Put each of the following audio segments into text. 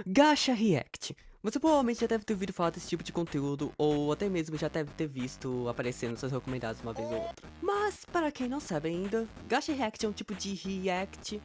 Gacha React. Você provavelmente já deve ter ouvido falar desse tipo de conteúdo, ou até mesmo já deve ter visto aparecendo nos seus recomendados uma vez ou outra. Mas, para quem não sabe ainda, Gacha React é um tipo de react,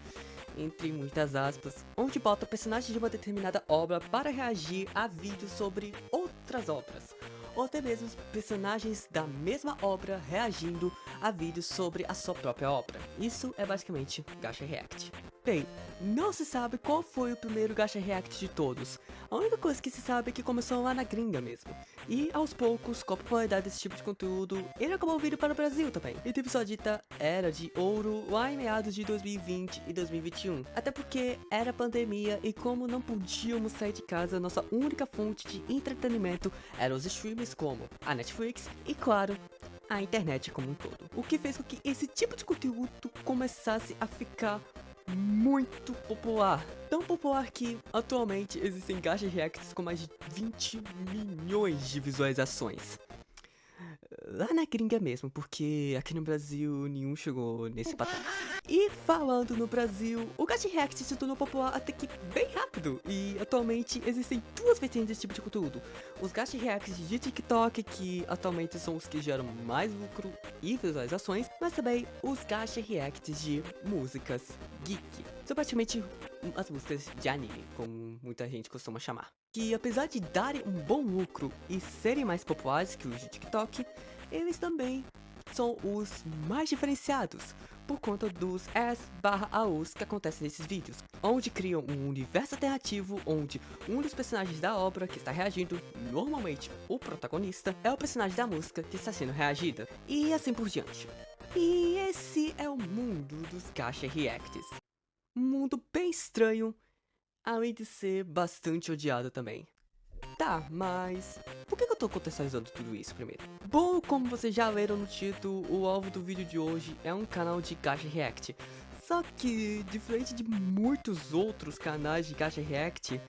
entre muitas aspas, onde bota personagens de uma determinada obra para reagir a vídeos sobre outras obras, ou até mesmo personagens da mesma obra reagindo a vídeos sobre a sua própria obra. Isso é basicamente Gacha React. Bem, não se sabe qual foi o primeiro Gacha React de todos. A única coisa que se sabe é que começou lá na gringa mesmo. E aos poucos, com a popularidade desse tipo de conteúdo, ele acabou vindo para o Brasil também. E teve sua dita era de ouro lá em meados de 2020 e 2021. Até porque era pandemia e como não podíamos sair de casa, nossa única fonte de entretenimento eram os streams como a Netflix e, claro, a internet como um todo. O que fez com que esse tipo de conteúdo começasse a ficar muito popular. Tão popular que atualmente existem Gacha Reacts com mais de 20 milhões de visualizações. Lá na gringa mesmo, porque aqui no Brasil nenhum chegou nesse patamar. E falando no Brasil, o Gacha React se tornou popular até que bem rápido. E atualmente existem duas vertentes desse tipo de conteúdo. Os Gacha Reacts de TikTok, que atualmente são os que geram mais lucro e visualizações, mas também os Gacha Reacts de músicas geek. São praticamente as músicas de anime, como muita gente costuma chamar. Que apesar de darem um bom lucro e serem mais populares que os de TikTok, eles também são os mais diferenciados, por conta dos S/AUs que acontecem nesses vídeos, onde criam um universo alternativo onde um dos personagens da obra que está reagindo, normalmente o protagonista, é o personagem da música que está sendo reagida, e assim por diante. E esse é o mundo dos Gacha Reacts. Um mundo bem estranho, além de ser bastante odiado também. Tá, mas por que eu tô contextualizando tudo isso primeiro? Bom, como vocês já leram no título, o alvo do vídeo de hoje é um canal de Gacha React. Só que, diferente de muitos outros canais de Gacha React,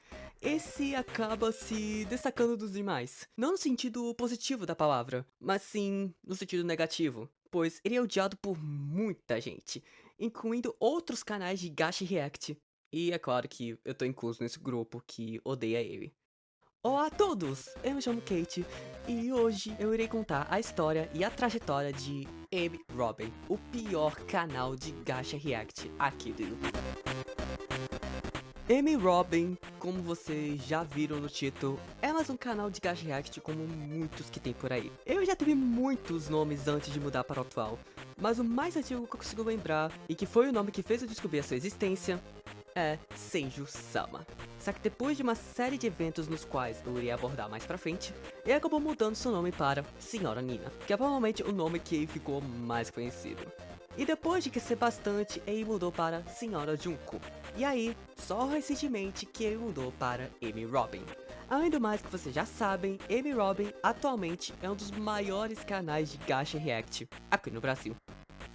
esse acaba se destacando dos demais. Não no sentido positivo da palavra, mas sim no sentido negativo. Pois ele é odiado por muita gente, incluindo outros canais de Gacha React. E é claro que eu tô incluso nesse grupo que odeia ele. Olá a todos! Eu me chamo Kate e hoje eu irei contar a história e a trajetória de Amy Robin, o pior canal de Gacha React aqui do YouTube. Amy Robin, como vocês já viram no título, é mais um canal de Gacha React como muitos que tem por aí. Eu já tive muitos nomes antes de mudar para o atual, mas o mais antigo que eu consigo lembrar, e que foi o nome que fez eu descobrir a sua existência, é Senju-sama. Só que depois de uma série de eventos nos quais eu iria abordar mais pra frente, ele acabou mudando seu nome para Senhora Nina, que é provavelmente o nome que ele ficou mais conhecido. E depois de crescer bastante, ele mudou para Senhora Junko. E aí, só recentemente que ele mudou para Amy Robin. Além do mais que vocês já sabem, Amy Robin atualmente é um dos maiores canais de Gacha React aqui no Brasil.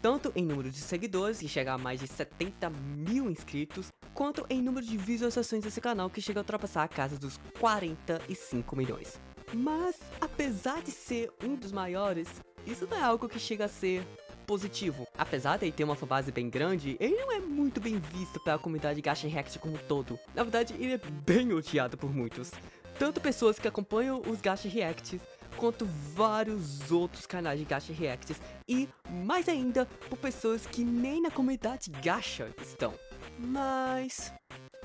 Tanto em número de seguidores, que chega a mais de 70 mil inscritos, quanto em número de visualizações desse canal, que chega a ultrapassar a casa dos 45 milhões. Mas, apesar de ser um dos maiores, isso não é algo que chega a ser positivo. Apesar de ele ter uma fanbase bem grande, ele não é muito bem visto pela comunidade Gacha React como um todo. Na verdade, ele é bem odiado por muitos. Tanto pessoas que acompanham os Gacha Reacts, quanto vários outros canais de Gacha Reacts, e mais ainda por pessoas que nem na comunidade Gacha estão. Mas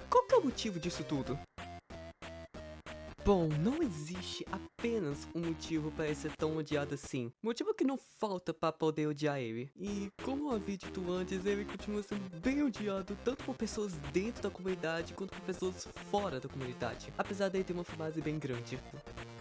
qual que é o motivo disso tudo? Bom, não existe apenas um motivo para ele ser tão odiado assim. Motivo que não falta para poder odiar ele. E como eu havia dito antes, ele continua sendo bem odiado tanto por pessoas dentro da comunidade quanto por pessoas fora da comunidade. Apesar dele ter uma fanbase bem grande.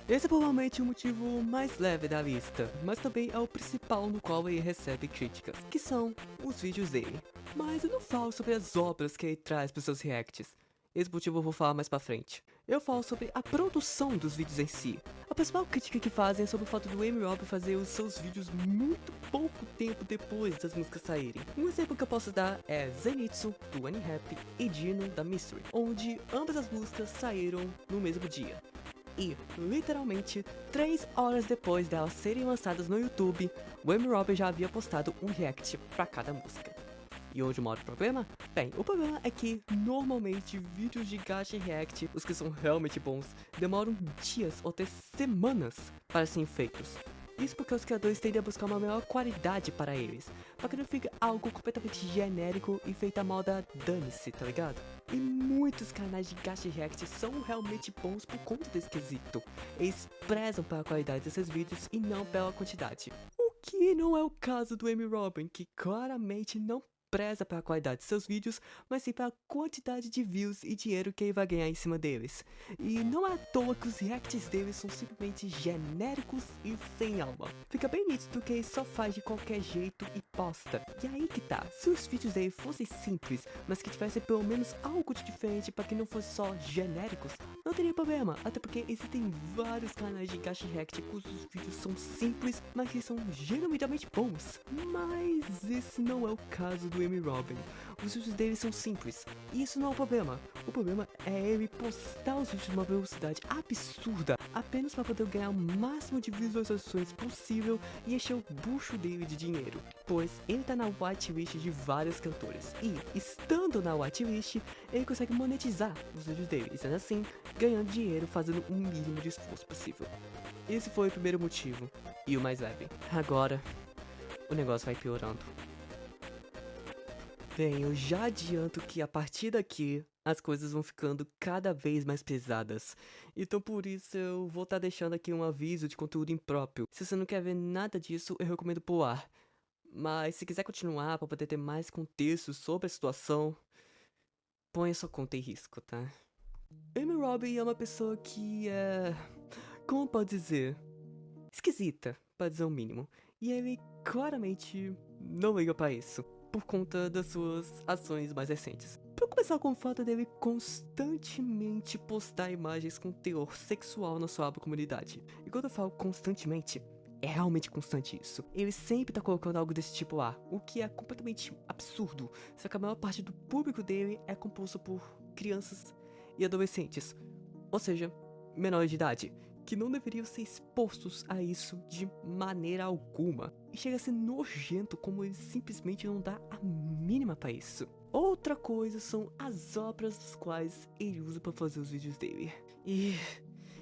Esse é provavelmente o motivo mais leve da lista, mas também é o principal no qual ele recebe críticas, que são os vídeos dele. Mas eu não falo sobre as obras que ele traz para seus reacts. Esse motivo eu vou falar mais pra frente. Eu falo sobre a produção dos vídeos em si. A principal crítica que fazem é sobre o fato do Amy Robin fazer os seus vídeos muito pouco tempo depois das músicas saírem. Um exemplo que eu posso dar é Zenitsu, do Unhappy, e Dino, da Mystery, onde ambas as músicas saíram no mesmo dia. E, literalmente, 3 horas depois delas serem lançadas no YouTube, o Amy Robin já havia postado um react pra cada música. E onde mora o problema? Bem, o problema é que normalmente vídeos de Gacha React, os que são realmente bons, demoram dias ou até semanas para serem feitos. Isso porque os criadores tendem a buscar uma maior qualidade para eles, para que não fique algo completamente genérico e feito à moda dane-se, tá ligado? E muitos canais de Gacha React são realmente bons por conta desse quesito. Eles prezam pela qualidade desses vídeos e não pela quantidade. O que não é o caso do Amy Robin, que claramente não preza pela qualidade de seus vídeos, mas sim pela quantidade de views e dinheiro que ele vai ganhar em cima deles. E não é à toa que os reacts deles são simplesmente genéricos e sem alma. Fica bem nítido que ele só faz de qualquer jeito e posta. E aí que tá, se os vídeos dele fossem simples, mas que tivessem pelo menos algo de diferente para que não fosse só genéricos, não teria problema, até porque existem vários canais de Gacha React cujos vídeos são simples, mas que são genuinamente bons. Mas esse não é o caso do Amy Robin. Os vídeos dele são simples, e isso não é o problema. O problema é ele postar os vídeos numa velocidade absurda, apenas para poder ganhar o máximo de visualizações possível e encher o bucho dele de dinheiro. Pois ele tá na whitelist de vários cantores, e estando na whitelist, ele consegue monetizar os vídeos dele, e sendo assim, ganhando dinheiro fazendo o mínimo de esforço possível. Esse foi o primeiro motivo, e o mais leve. Agora, o negócio vai piorando. Bem, eu já adianto que a partir daqui, as coisas vão ficando cada vez mais pesadas. Então por isso eu vou estar deixando aqui um aviso de conteúdo impróprio. Se você não quer ver nada disso, eu recomendo pular. Mas se quiser continuar para poder ter mais contexto sobre a situação, ponha sua conta em risco, tá? Amy Robin é uma pessoa que é... como pode dizer? Esquisita, para dizer o mínimo. E ele claramente não liga pra isso, por conta das suas ações mais recentes. Pra começar com o fato dele constantemente postar imagens com teor sexual na sua aba comunidade. E quando eu falo constantemente, é realmente constante isso. Ele sempre tá colocando algo desse tipo lá, o que é completamente absurdo, só que a maior parte do público dele é composto por crianças e adolescentes, ou seja, menores de idade, que não deveriam ser expostos a isso de maneira alguma. E chega a ser nojento como ele simplesmente não dá a mínima pra isso. Outra coisa são as obras das quais ele usa pra fazer os vídeos dele. E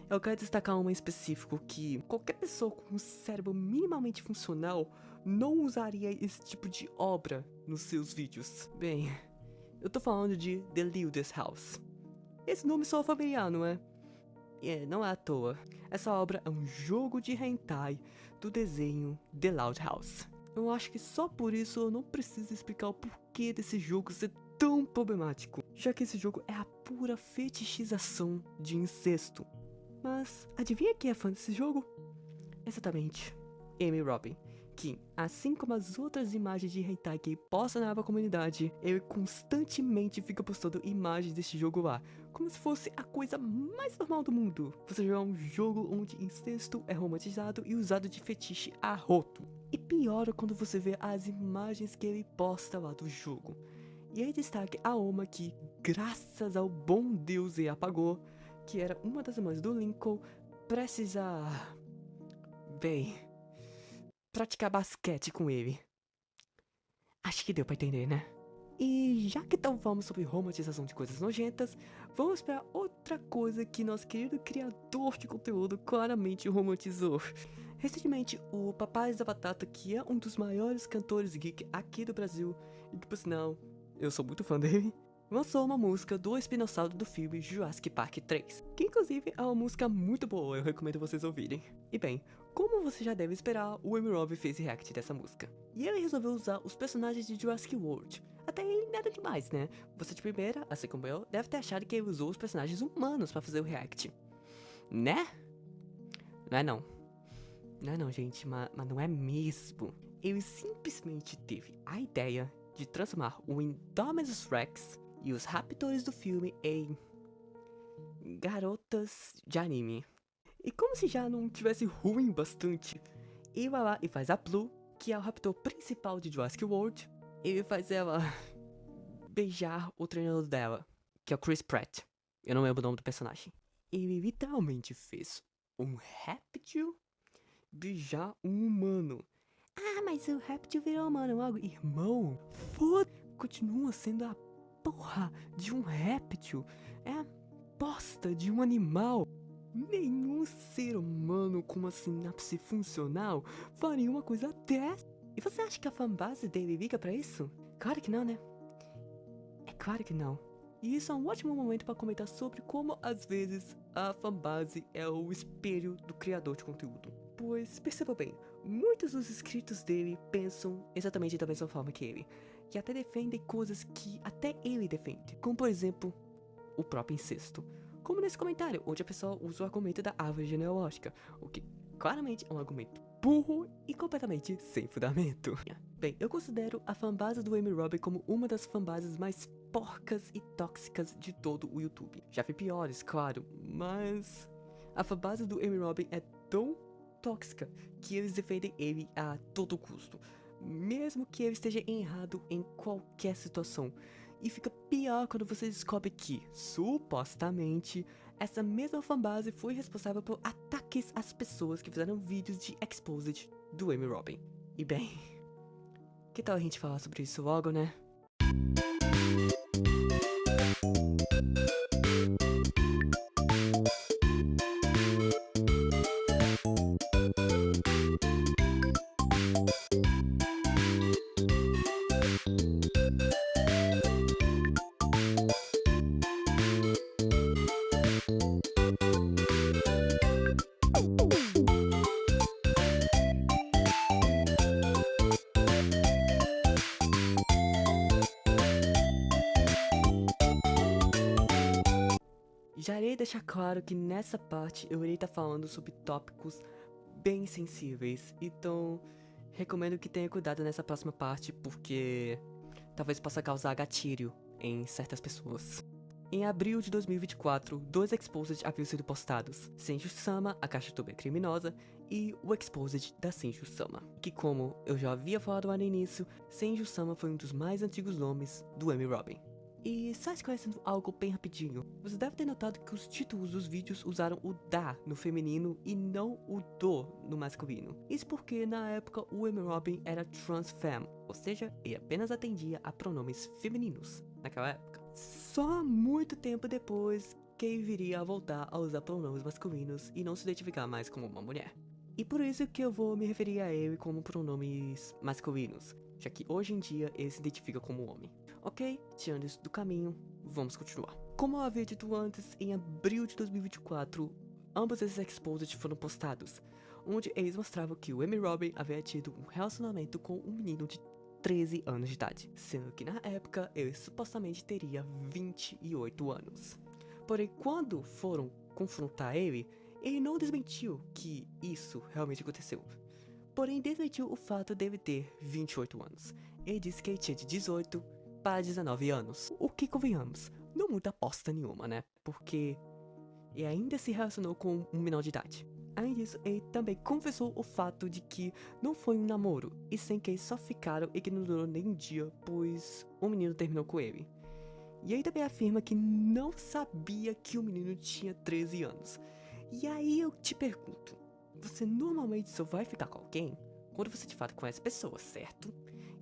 eu quero destacar uma em específico que qualquer pessoa com um cérebro minimamente funcional não usaria esse tipo de obra nos seus vídeos. Bem, eu tô falando de The Lilders House. Esse nome só é familiar, não é? Não é à toa. Essa obra é um jogo de hentai do desenho The Loud House. Eu acho que só por isso eu não preciso explicar o porquê desse jogo ser tão problemático, já que esse jogo é a pura fetichização de incesto. Mas adivinha quem é fã desse jogo? Exatamente, Amy Robin, que, assim como as outras imagens de hentai que ele posta na aba comunidade, ele constantemente fica postando imagens desse jogo lá, como se fosse a coisa mais normal do mundo. Você jogar um jogo onde incesto é romantizado e usado de fetiche a roto. E piora quando você vê as imagens que ele posta lá do jogo. E aí destaque a Oma que, graças ao bom Deus, ele apagou, que era uma das irmãs do Lincoln, prestes a... bem... praticar basquete com ele. Acho que deu pra entender, né? E já que então falamos sobre romantização de coisas nojentas, vamos para outra coisa que nosso querido criador de conteúdo claramente romantizou. Recentemente, o Papais da Batata, que é um dos maiores cantores geek aqui do Brasil, e que por sinal, eu sou muito fã dele, lançou uma música do espinossauro do filme Jurassic Park 3, que inclusive é uma música muito boa, eu recomendo vocês ouvirem. E bem, como você já deve esperar, o Amy Robin fez react dessa música. E ele resolveu usar os personagens de Jurassic World. Até aí nada demais, né? Você de primeira, assim como eu, deve ter achado que ele usou os personagens humanos pra fazer o react. Né? Não é não. Não é não, gente, mas não é mesmo. Ele simplesmente teve a ideia de transformar o Indominus Rex e os raptors do filme em garotas de anime. E como se já não tivesse ruim bastante, ele vai lá e faz a Blue, que é o raptor principal de Jurassic World. Ele faz ela beijar o treinador dela, que é o Chris Pratt. Eu não lembro o nome do personagem. Ele literalmente fez um réptil beijar um humano. Ah, mas o réptil virou humano logo. Irmão, foda... continua sendo a porra de um réptil. É a bosta de um animal. Nenhum ser humano com uma sinapse funcional faria uma coisa dessa. E você acha que a fanbase dele liga pra isso? Claro que não, né? É claro que não. E isso é um ótimo momento para comentar sobre como, às vezes, a fanbase é o espelho do criador de conteúdo. Pois, perceba bem, muitos dos inscritos dele pensam exatamente da mesma forma que ele, e até defendem coisas que até ele defende, como por exemplo, o próprio incesto. Como nesse comentário, onde a pessoa usa o argumento da árvore genealógica, o que claramente é um argumento burro e completamente sem fundamento. Bem, eu considero a fanbase do Amy Robin como uma das fanbases mais porcas e tóxicas de todo o YouTube. Já vi piores, claro, mas a fanbase do Amy Robin é tão tóxica que eles defendem ele a todo custo, mesmo que ele esteja errado em qualquer situação. E fica pior quando você descobre que, supostamente, essa mesma fanbase foi responsável por ataques às pessoas que fizeram vídeos de exposed do Amy Robin. E bem, que tal a gente falar sobre isso logo, né? Já irei deixar claro que nessa parte eu irei estar falando sobre tópicos bem sensíveis, então recomendo que tenha cuidado nessa próxima parte porque talvez possa causar gatilho em certas pessoas. Em abril de 2024, 2 exposed haviam sido postados, Senju-sama, a caixatuber criminosa, e o exposed da Senju-sama, que como eu já havia falado lá no início, Senju-sama foi um dos mais antigos nomes do Amy Robin. E só esclarecendo algo bem rapidinho, você deve ter notado que os títulos dos vídeos usaram o da no feminino e não o do no masculino. Isso porque na época o Amy Robin era trans femme, ou seja, ele apenas atendia a pronomes femininos naquela época. Só muito tempo depois que ele viria a voltar a usar pronomes masculinos e não se identificar mais como uma mulher. E por isso que eu vou me referir a ele como pronomes masculinos, já que hoje em dia ele se identifica como homem. Ok, tirando isso do caminho, vamos continuar. Como eu havia dito antes, em abril de 2024, ambos esses exposed foram postados, onde eles mostravam que o Amy Robin havia tido um relacionamento com um menino de 13 anos de idade, sendo que na época ele supostamente teria 28 anos. Porém, quando foram confrontar ele não desmentiu que isso realmente aconteceu. Porém, desmentiu o fato dele ter 28 anos. Ele disse que ele tinha de 18 para 19 anos. O que, convenhamos, não muda aposta nenhuma, né? Porque ele ainda se relacionou com um menor de idade. Além disso, ele também confessou o fato de que não foi um namoro, e sim que eles só ficaram e que não durou nem um dia, pois o menino terminou com ele. E ele também afirma que não sabia que o menino tinha 13 anos. E aí eu te pergunto, você normalmente só vai ficar com alguém quando você de fato conhece pessoas, certo?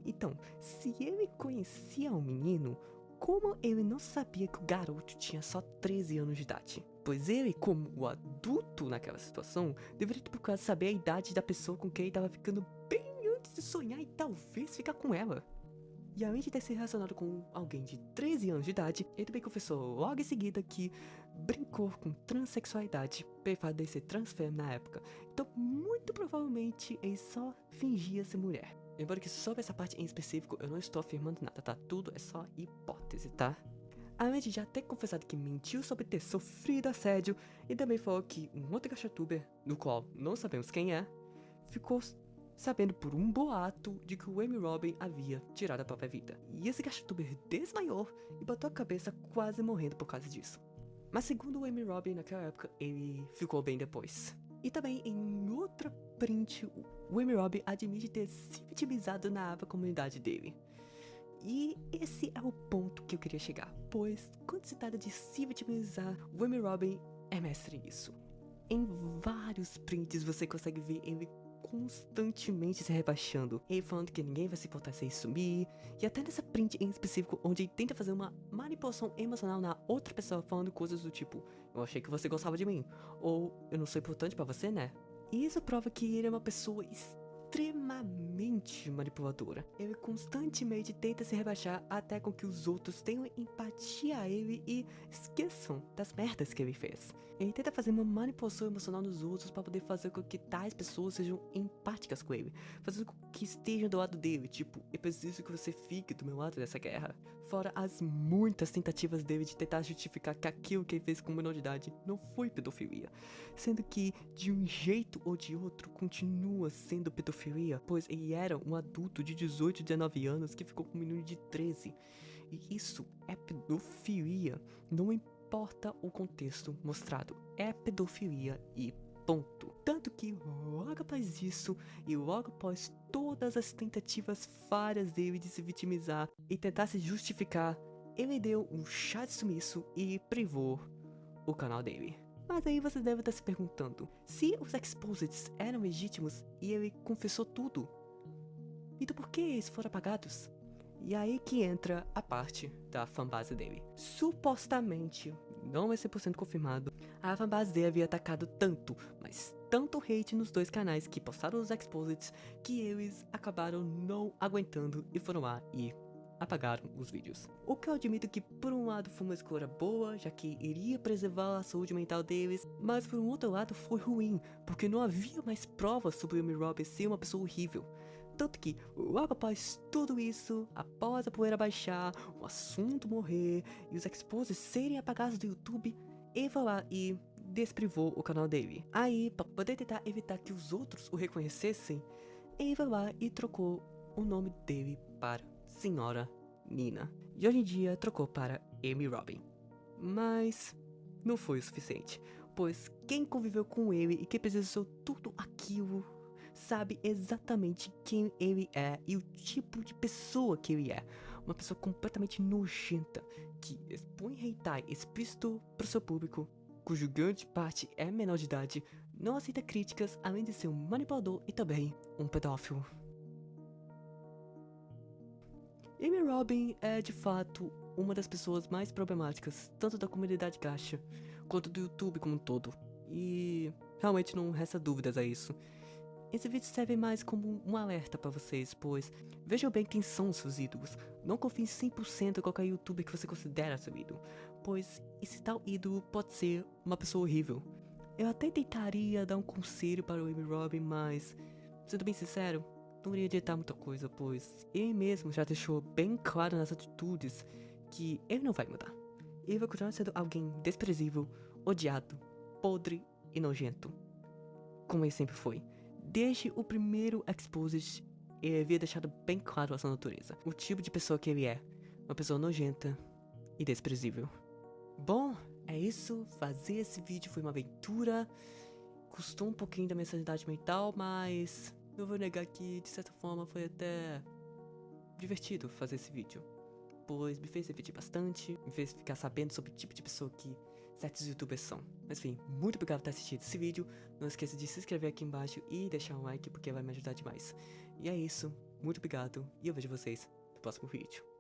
Então, se ele conhecia o menino, como ele não sabia que o garoto tinha só 13 anos de idade? Pois ele, como o adulto naquela situação, deveria ter procurado saber a idade da pessoa com quem ele estava ficando bem antes de sonhar e talvez ficar com ela. E além de ter se relacionado com alguém de 13 anos de idade, ele também confessou logo em seguida que brincou com transexualidade, pelo fato de ser transfemme na época. Então, muito provavelmente, ele só fingia ser mulher. Lembrando que sobre essa parte em específico, eu não estou afirmando nada, tá? Tudo é só hipótese, tá? Além de já ter confessado que mentiu sobre ter sofrido assédio, e também falou que um outro caixatuber, no qual não sabemos quem é, ficou sabendo por um boato de que o Amy Robin havia tirado a própria vida. E esse caixatuber desmaiou e bateu a cabeça quase morrendo por causa disso. Mas segundo o Amy Robin naquela época, ele ficou bem depois. E também em outra print, o Amy Robin admite ter se vitimizado na aba comunidade dele. E esse é o ponto que eu queria chegar, pois quando se trata de se vitimizar, o Amy Robin é mestre nisso. Em vários prints você consegue ver ele constantemente se rebaixando, ele falando que ninguém vai se importar se ele sumir, e até nessa print em específico, onde ele tenta fazer uma manipulação emocional na outra pessoa, falando coisas do tipo, eu achei que você gostava de mim, ou eu não sou importante pra você, né? E isso prova que ele é uma pessoa extremamente manipuladora. Ele constantemente tenta se rebaixar até com que os outros tenham empatia a ele e esqueçam das merdas que ele fez. Ele tenta fazer uma manipulação emocional nos outros para poder fazer com que tais pessoas sejam empáticas com ele, fazendo com que estejam do lado dele, tipo, eu preciso que você fique do meu lado dessa guerra. Fora as muitas tentativas dele de tentar justificar que aquilo que ele fez com menor de idade não foi pedofilia, sendo que de um jeito ou de outro continua sendo pedofilia, pois ele era um adulto de 18, 19 anos que ficou com um menino de 13. E isso é pedofilia, não importa o contexto mostrado, é pedofilia e ponto. Tanto que logo após isso, e logo após todas as tentativas falhas dele de se vitimizar e tentar se justificar, ele deu um chá de sumiço e privou o canal dele. Mas aí você deve estar se perguntando, se os exposits eram legítimos e ele confessou tudo, então por que eles foram apagados? E aí que entra a parte da fanbase dele. Supostamente, não é 100% confirmado, a fanbase dele havia atacado tanto, mas tanto hate nos dois canais que postaram os exposits, que eles acabaram não aguentando e foram lá e apagaram os vídeos. O que eu admito que por um lado foi uma escolha boa, já que iria preservar a saúde mental deles, mas por um outro lado foi ruim, porque não havia mais provas sobre o Amy Robin ser uma pessoa horrível. Tanto que, logo após tudo isso, após a poeira baixar, o assunto morrer e os exposes serem apagados do YouTube, ele foi lá e desprivou o canal dele. Aí, pra poder tentar evitar que os outros o reconhecessem, ele foi lá e trocou o nome dele para Senhora Nina. E hoje em dia trocou para Amy Robin. Mas não foi o suficiente, pois quem conviveu com ele e quem presenciou tudo aquilo sabe exatamente quem ele é e o tipo de pessoa que ele é. Uma pessoa completamente nojenta, que expõe hentai explícito pro seu público, cujo grande parte é menor de idade, não aceita críticas, além de ser um manipulador e também um pedófilo. Amy Robin é de fato uma das pessoas mais problemáticas, tanto da comunidade gacha, quanto do YouTube como um todo. E realmente não resta dúvidas a isso. Esse vídeo serve mais como um alerta pra vocês, pois vejam bem quem são seus ídolos. Não confie 100% em qualquer youtuber que você considera seu ídolo, pois esse tal ídolo pode ser uma pessoa horrível. Eu até tentaria dar um conselho para o Amy Robin, mas, sendo bem sincero, não iria adiantar muita coisa, pois ele mesmo já deixou bem claro nas atitudes que ele não vai mudar. Ele vai continuar sendo alguém desprezível, odiado, podre e nojento, como ele sempre foi. Desde o primeiro Exposed, ele havia deixado bem claro a sua natureza, o tipo de pessoa que ele é, uma pessoa nojenta e desprezível. Bom, é isso, fazer esse vídeo foi uma aventura, custou um pouquinho da minha sanidade mental, mas não vou negar que de certa forma foi até divertido fazer esse vídeo, pois me fez refletir bastante, me fez ficar sabendo sobre o tipo de pessoa que certos youtubers são. Mas enfim, muito obrigado por ter assistido esse vídeo, não esqueça de se inscrever aqui embaixo e deixar um like porque vai me ajudar demais. E é isso, muito obrigado e eu vejo vocês no próximo vídeo.